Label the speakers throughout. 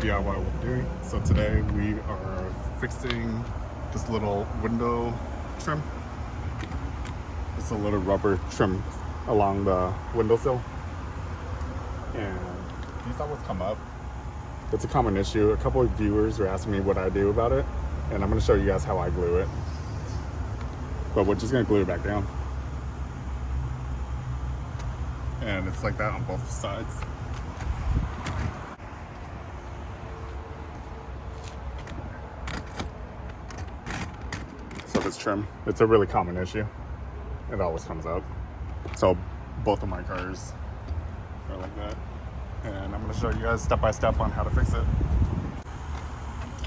Speaker 1: DIY what we're doing. So today we are fixing this little window trim. It's a little rubber trim along the windowsill. And these always come up. It's a common issue. A couple of viewers were asking me what I do about it. And I'm going to show you guys how I glue it. But we're just going to glue it back down. And it's like that on both sides. So this trim, it's a really common issue. It always comes up. So both of my cars are like that. And I'm going to show you guys step by step on how to fix it.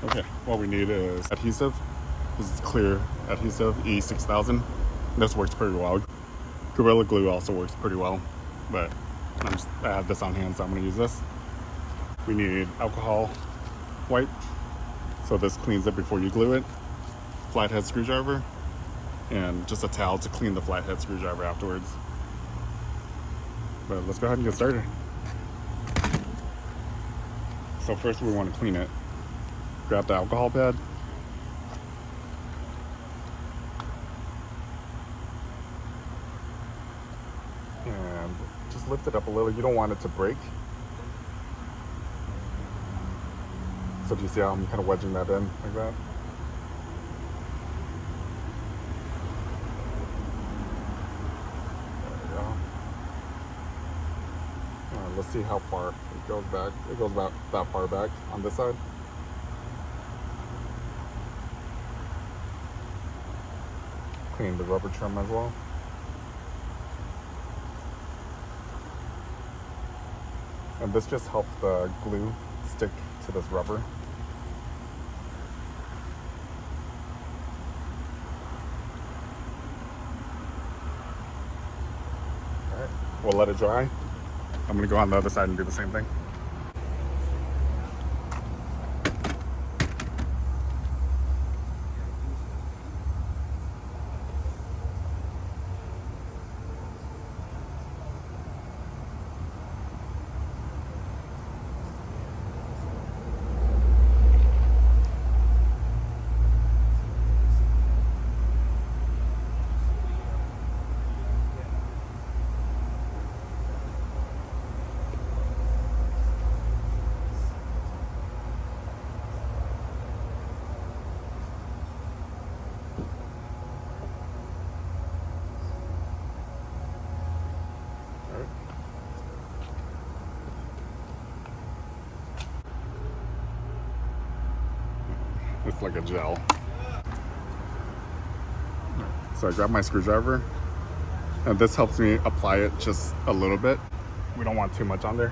Speaker 1: Okay, what we need is adhesive. This is clear adhesive, E6000. This works pretty well. Gorilla Glue also works pretty well, but I have this on hand, so I'm going to use this. We need alcohol wipe, so this cleans it before you glue it. Flathead screwdriver, and just a towel to clean the flathead screwdriver afterwards. But let's go ahead and get started. So first we want to clean it. Grab the alcohol pad. And just lift it up a little. You don't want it to break. So do you see how I'm kind of wedging that in like that? Let's see how far it goes back. It goes about that far back on this side. Clean the rubber trim as well. And this just helps the glue stick to this rubber. Alright, we'll let it dry. I'm going to go on the other side and do the same thing. It's like a gel. So I grab my screwdriver, and this helps me apply it just a little bit. We don't want too much on there.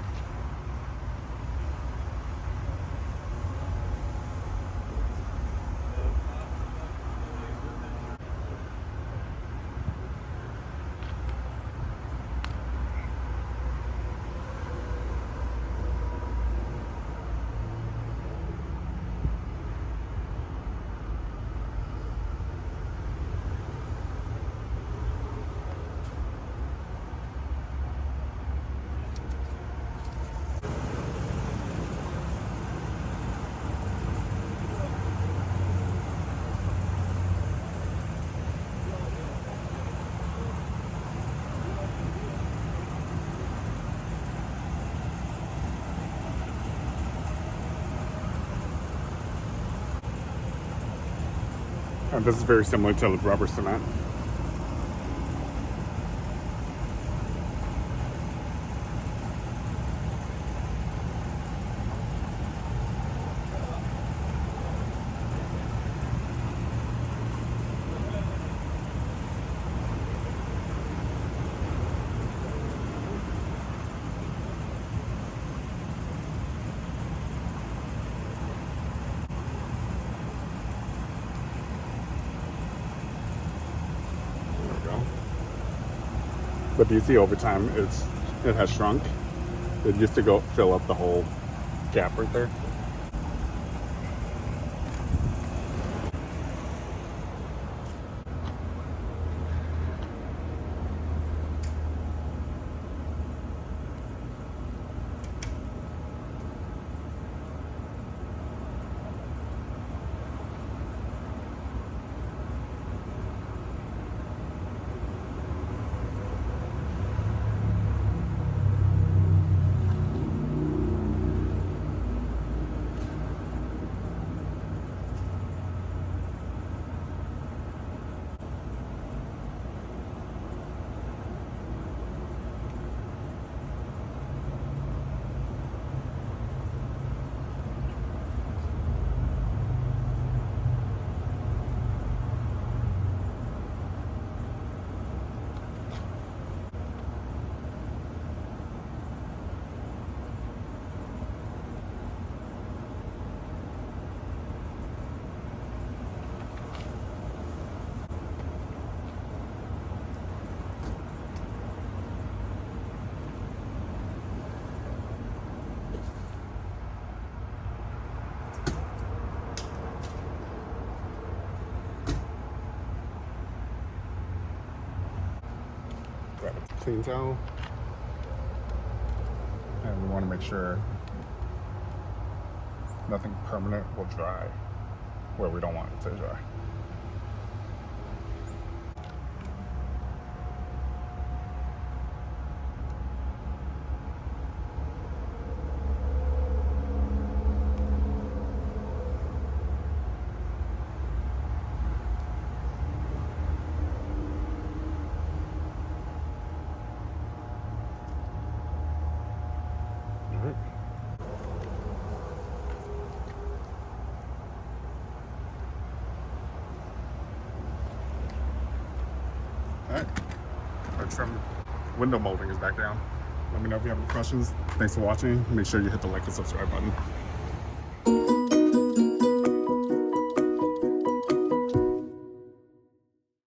Speaker 1: And this is very similar to rubber cement. But do you see over time it has shrunk? It used to go fill up the whole gap right there. clean towel. And we want to make sure nothing permanent will dry where we don't want it to dry. Alright, our trim window molding is back down. Let me know if you have any questions. Thanks for watching. Make sure you hit the like and subscribe button.